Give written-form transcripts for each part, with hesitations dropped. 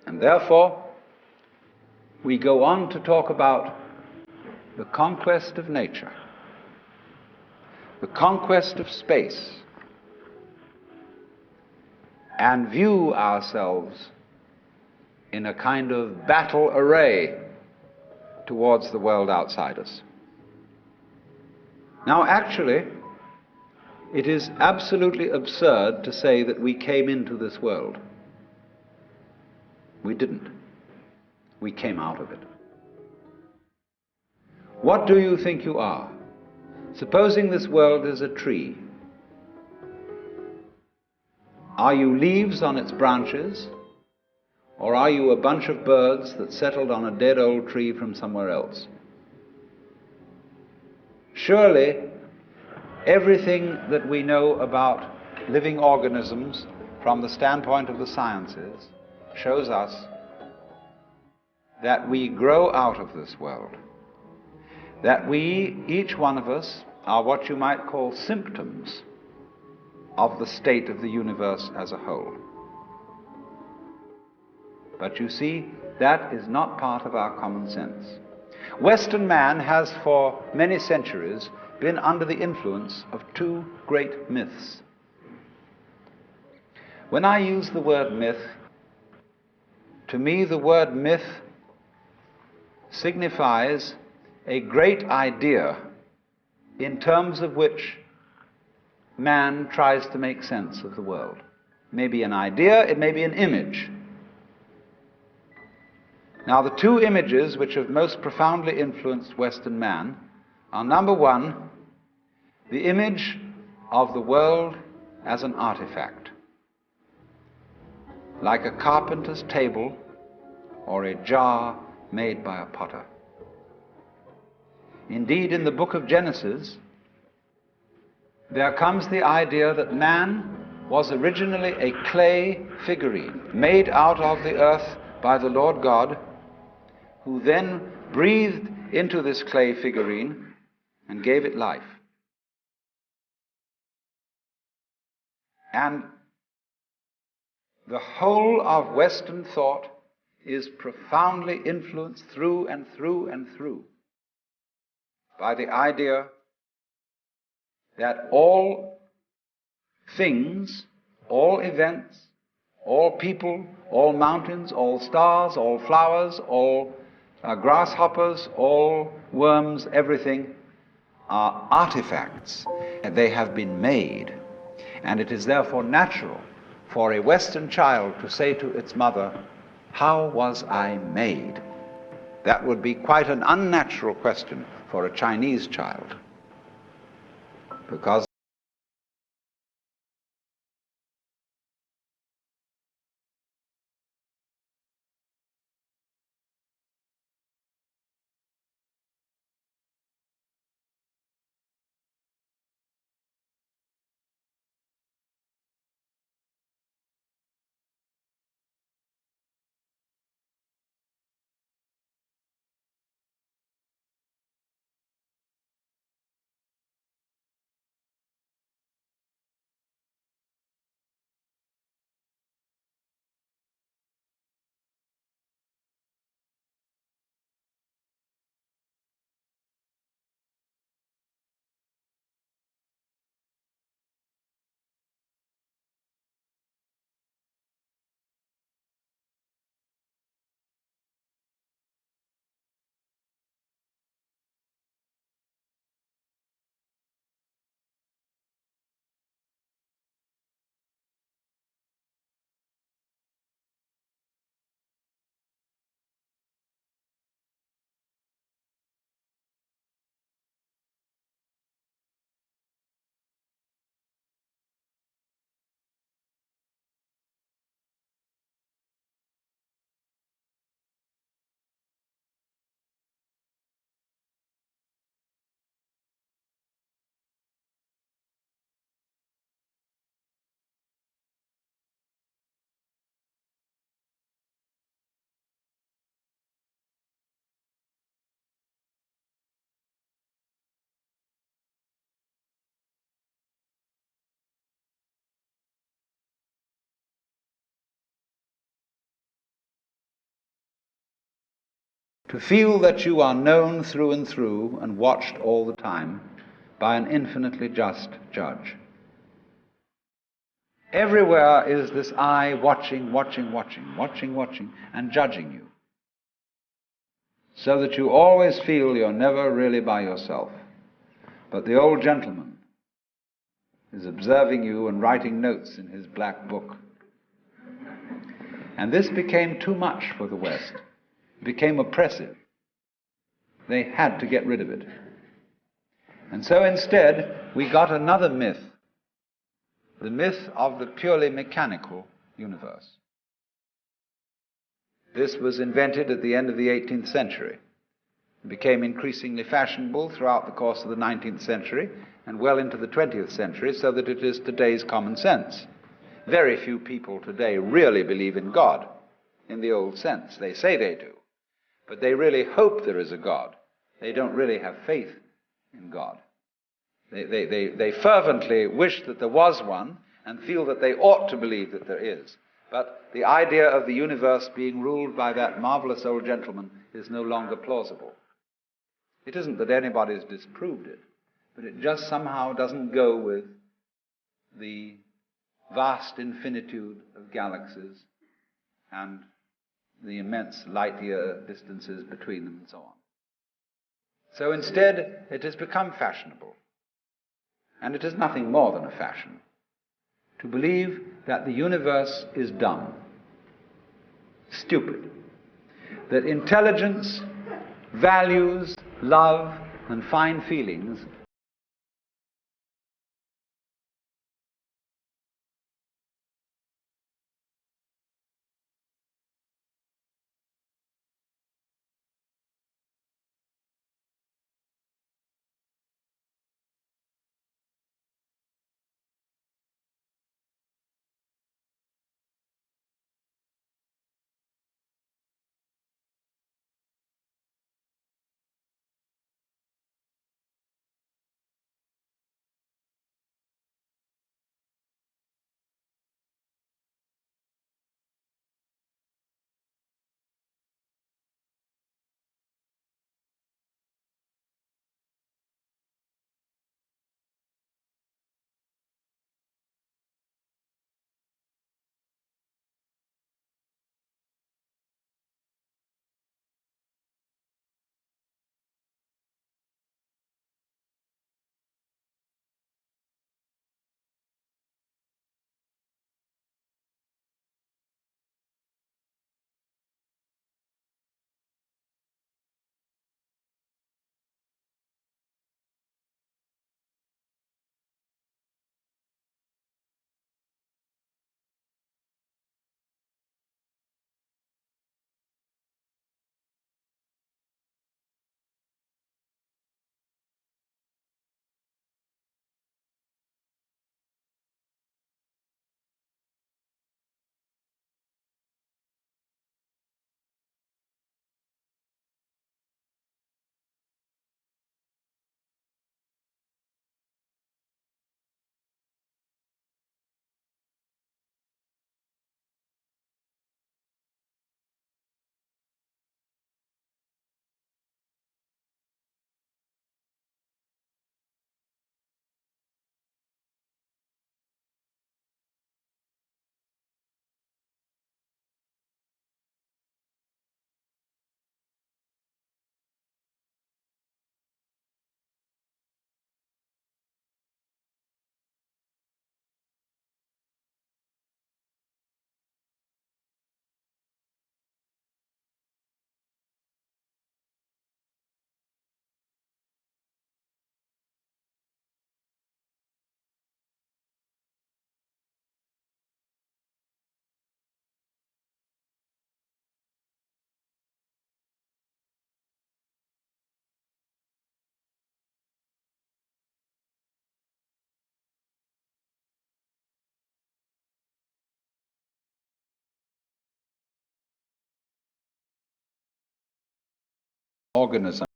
And therefore, we go on to talk about the conquest of nature, the conquest of space, and view ourselves in a kind of battle array towards the world outside us. Now, actually, it is absolutely absurd to say that we came into this world. We didn't. We came out of it. What do you think you are? Supposing this world is a tree. Are you leaves on its branches, or are you a bunch of birds that settled on a dead old tree from somewhere else? Surely, everything that we know about living organisms from the standpoint of the sciences shows us that we grow out of this world, that we, each one of us, are what you might call symptoms of the state of the universe as a whole. But you see, that is not part of our common sense. Western man has for many centuries been under the influence of two great myths. When I use the word myth, to me the word myth signifies a great idea in terms of which man tries to make sense of the world. It may be an idea, it may be an image. Now, the two images which have most profoundly influenced Western man are, number one, the image of the world as an artifact, like a carpenter's table or a jar made by a potter. Indeed, in the book of Genesis, there comes the idea that man was originally a clay figurine made out of the earth by the Lord God, who then breathed into this clay figurine and gave it life. And the whole of Western thought is profoundly influenced through and through and through by the idea that all things, all events, all people, all mountains, all stars, all flowers, all grasshoppers, all worms, everything are artifacts. They have been made. And it is therefore natural for a Western child to say to its mother, "How was I made?" That would be quite an unnatural question for a Chinese child, because to feel that you are known through and through and watched all the time by an infinitely just judge. Everywhere is this eye watching, and judging you, so that you always feel you're never really by yourself. But the old gentleman is observing you and writing notes in his black book. And this became too much for the West. It became oppressive. They had to get rid of it. And so instead, we got another myth, the myth of the purely mechanical universe. This was invented at the end of the 18th century. It became increasingly fashionable throughout the course of the 19th century and well into the 20th century, so that it is today's common sense. Very few people today really believe in God in the old sense. They say they do, but they really hope there is a God. They don't really have faith in God. They fervently wish that there was one and feel that they ought to believe that there is. But the idea of the universe being ruled by that marvelous old gentleman is no longer plausible. It isn't that anybody's disproved it, but it just somehow doesn't go with the vast infinitude of galaxies and the immense light-year distances between them and so on. So instead, it has become fashionable, and it is nothing more than a fashion, to believe that the universe is dumb, stupid, that intelligence, values, love, and fine feelings organism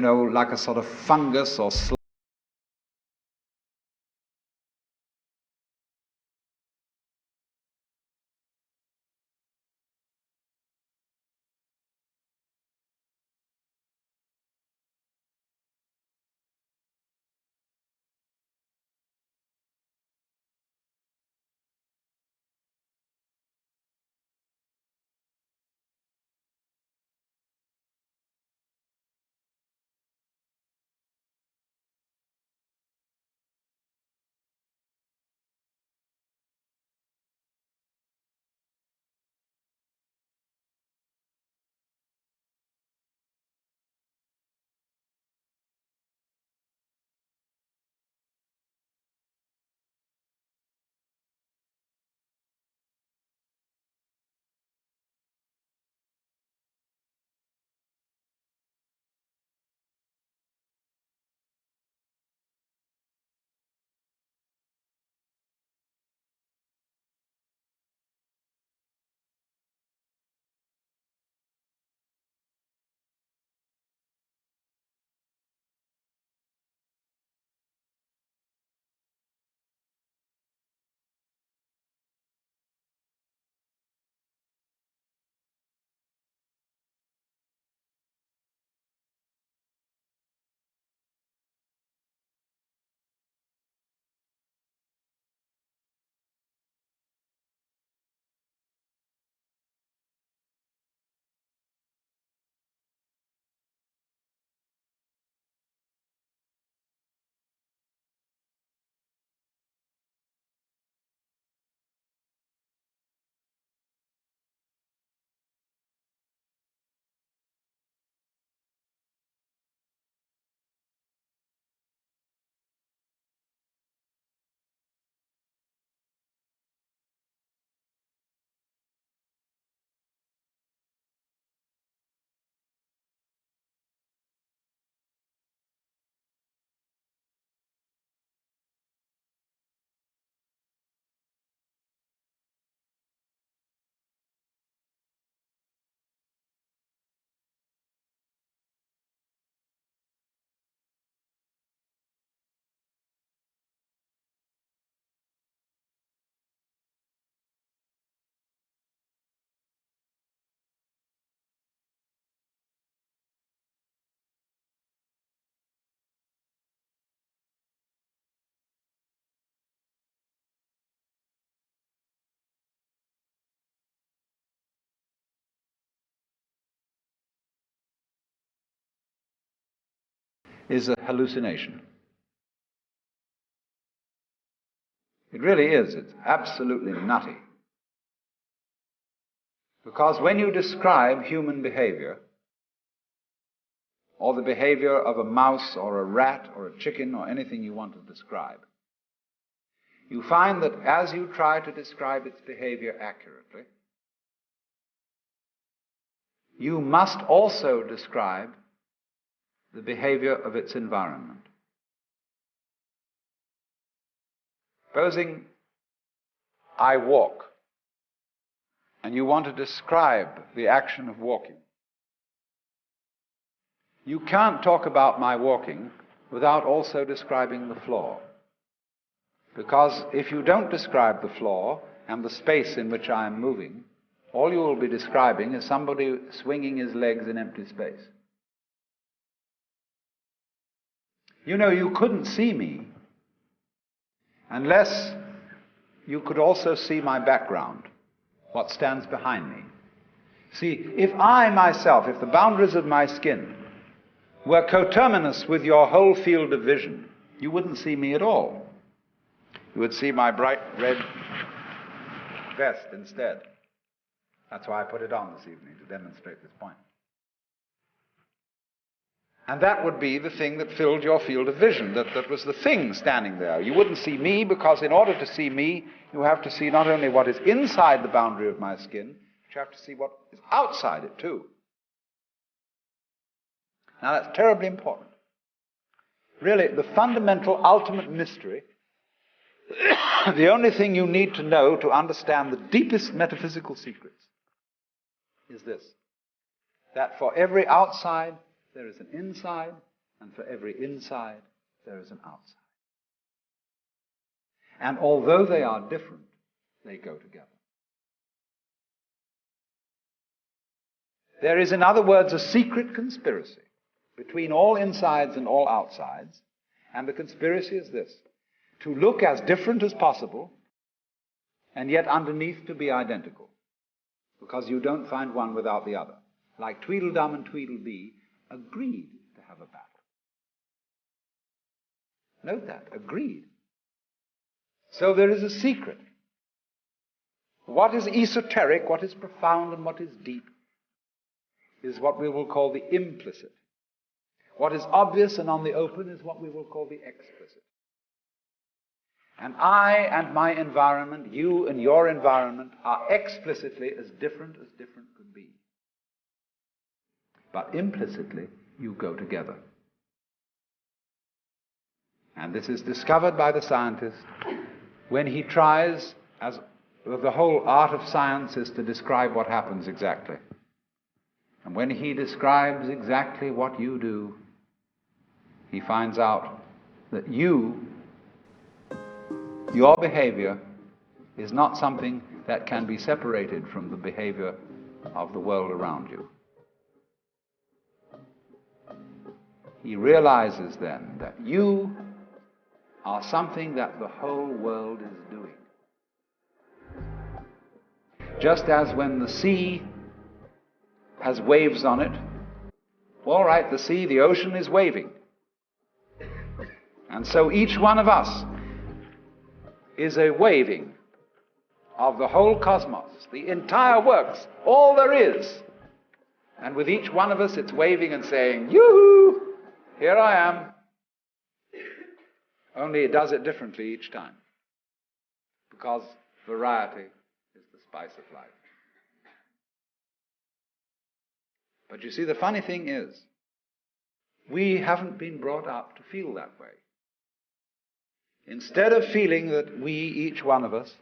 like a sort of fungus or is a hallucination. It really is. It's absolutely nutty. Because when you describe human behavior, or the behavior of a mouse or a rat or a chicken or anything you want to describe, you find that as you try to describe its behavior accurately, you must also describe the behavior of its environment. Supposing I walk, and you want to describe the action of walking. You can't talk about my walking without also describing the floor. Because if you don't describe the floor and the space in which I am moving, all you will be describing is somebody swinging his legs in empty space. You couldn't see me unless you could also see my background, what stands behind me. See, if I myself, if the boundaries of my skin were coterminous with your whole field of vision, you wouldn't see me at all. You would see my bright red vest instead. That's why I put it on this evening, to demonstrate this point. And that would be the thing that filled your field of vision, that was the thing standing there. You wouldn't see me, because in order to see me, you have to see not only what is inside the boundary of my skin, but you have to see what is outside it too. Now that's terribly important. Really, the fundamental, ultimate mystery, the only thing you need to know to understand the deepest metaphysical secrets, is this: that for every outside there is an inside, and for every inside, there is an outside. And although they are different, they go together. There is, in other words, a secret conspiracy between all insides and all outsides, and the conspiracy is this: to look as different as possible, and yet underneath to be identical, because you don't find one without the other. Like Tweedledum and Tweedledee agreed to have a battle. Note that, agreed. So there is a secret. What is esoteric, what is profound, and what is deep is what we will call the implicit. What is obvious and on the open is what we will call the explicit. And I and my environment, you and your environment, are explicitly as different could be. But implicitly, you go together. And this is discovered by the scientist when he tries, as the whole art of science is to describe what happens exactly. And when he describes exactly what you do, he finds out that your behavior is not something that can be separated from the behavior of the world around you. He realizes then that you are something that the whole world is doing. Just as when the sea has waves on it, all right, the sea, the ocean is waving. And so each one of us is a waving of the whole cosmos, the entire works, all there is. And with each one of us, it's waving and saying, yoo-hoo, here I am. Only it does it differently each time, because variety is the spice of life. But you see, the funny thing is, we haven't been brought up to feel that way. Instead of feeling that we, each one of us,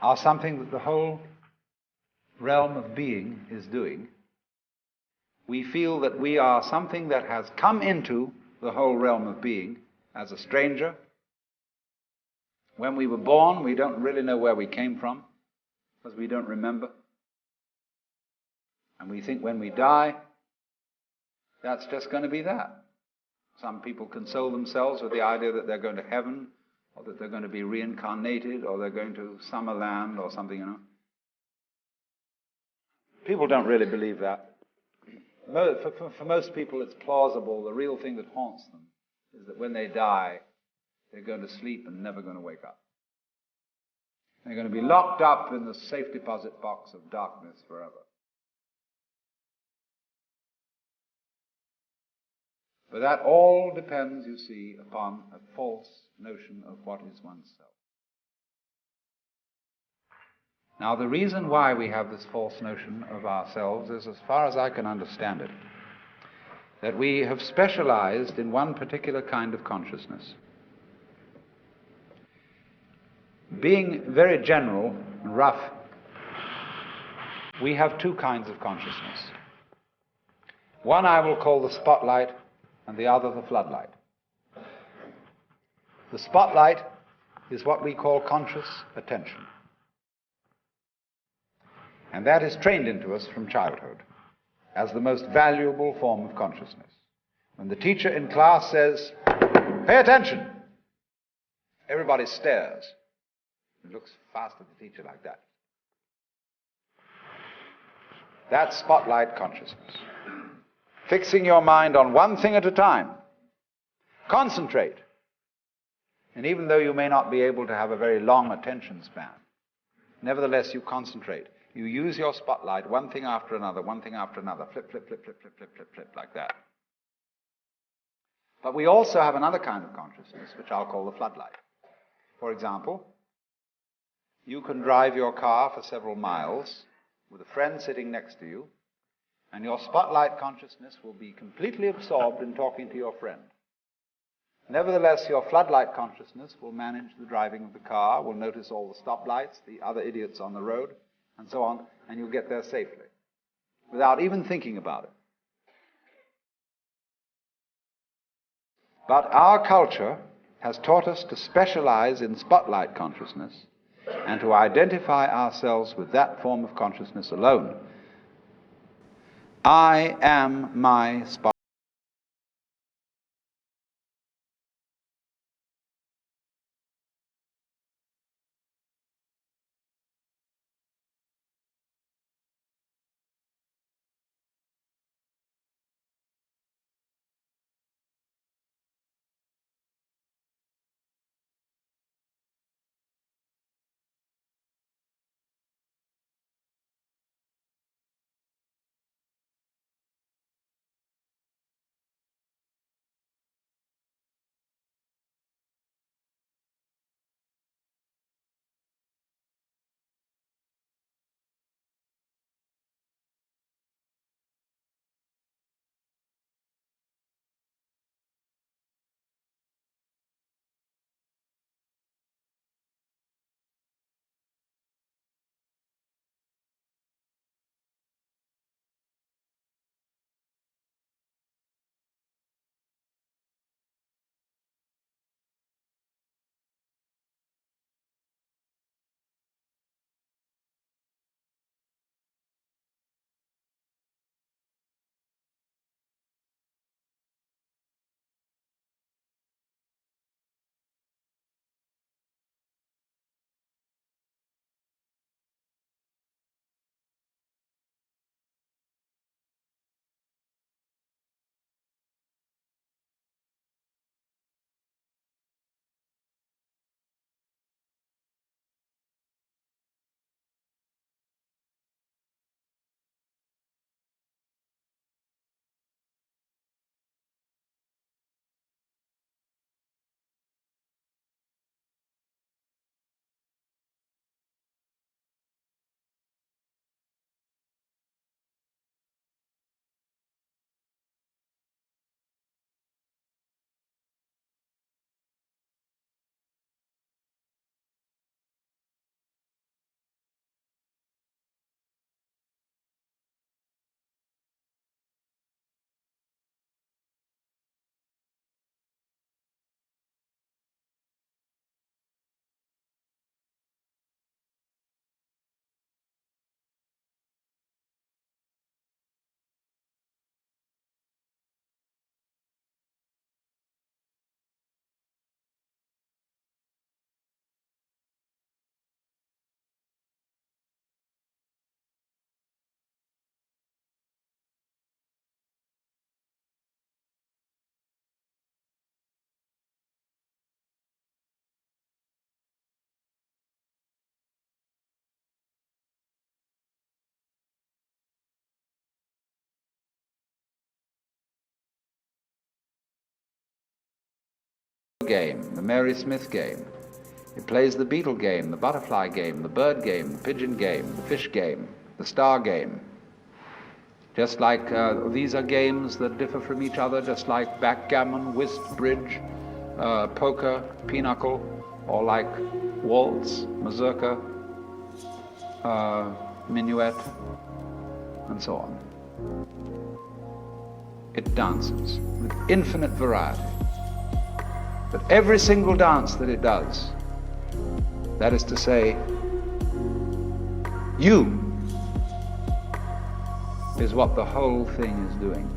are something that the whole realm of being is doing, we feel that we are something that has come into the whole realm of being as a stranger. When we were born, we don't really know where we came from, because we don't remember. And we think when we die, that's just going to be that. Some people console themselves with the idea that they're going to heaven, or that they're going to be reincarnated, or they're going to Summerland or something, you know. People don't really believe that. For most people, it's plausible. The real thing that haunts them is that when they die, they're going to sleep and never going to wake up. They're going to be locked up in the safe deposit box of darkness forever. But that all depends, you see, upon a false notion of what is oneself. Now, the reason why we have this false notion of ourselves is, as far as I can understand it, that we have specialized in one particular kind of consciousness. Being very general and rough, we have two kinds of consciousness. One I will call the spotlight, and the other the floodlight. The spotlight is what we call conscious attention. And that is trained into us from childhood as the most valuable form of consciousness. When the teacher in class says, "Pay attention," everybody stares and looks fast at the teacher like that. That's spotlight consciousness. Fixing your mind on one thing at a time. Concentrate. And even though you may not be able to have a very long attention span, nevertheless you concentrate. You use your spotlight, one thing after another, flip, flip, flip, flip, flip, flip, flip, flip, like that. But we also have another kind of consciousness, which I'll call the floodlight. For example, you can drive your car for several miles with a friend sitting next to you, and your spotlight consciousness will be completely absorbed in talking to your friend. Nevertheless, your floodlight consciousness will manage the driving of the car, will notice all the stoplights, the other idiots on the road, and so on, and you'll get there safely, without even thinking about it. But our culture has taught us to specialize in spotlight consciousness and to identify ourselves with that form of consciousness alone. I am my spotlight. Game, the Mary Smith game. It plays the beetle game, the butterfly game, the bird game, the pigeon game, the fish game, the star game. Just like these are games that differ from each other, just like backgammon, whist, bridge, poker, pinochle, or like waltz, mazurka, minuet, and so on. It dances with infinite variety. But every single dance that it does, that is to say, you is what the whole thing is doing.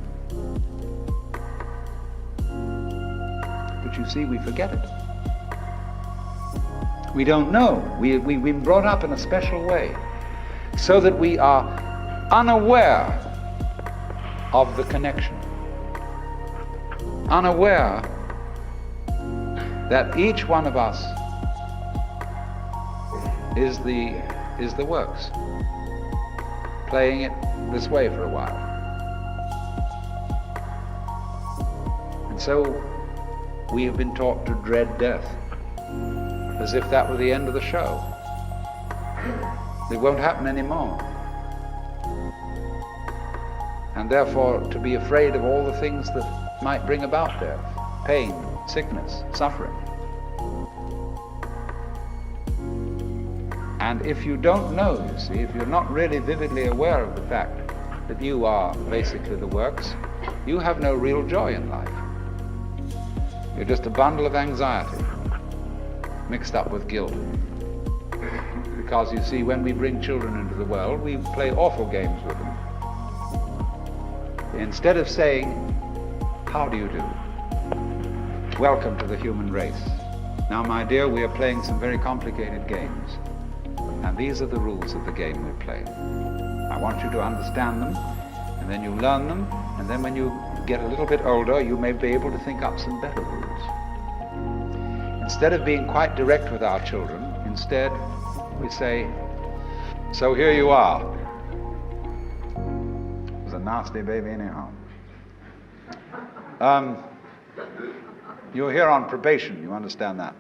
But you see, we forget it. We don't know. We've been brought up in a special way so that we are unaware of the connection, unaware that each one of us is the works, playing it this way for a while. And so we have been taught to dread death, as if that were the end of the show. It won't happen anymore. And therefore to be afraid of all the things that might bring about death, pain, sickness, suffering. And if you don't know, you see, if you're not really vividly aware of the fact that you are basically the works, you have no real joy in life. You're just a bundle of anxiety mixed up with guilt. Because you see, when we bring children into the world, we play awful games with them. Instead of saying, how do you do? Welcome to the human race. Now, my dear, we are playing some very complicated games. And these are the rules of the game we play. I want you to understand them, and then you learn them, and then when you get a little bit older, you may be able to think up some better rules. Instead of being quite direct with our children, instead we say, so here you are. It was a nasty baby anyhow. You're here on probation, you understand that?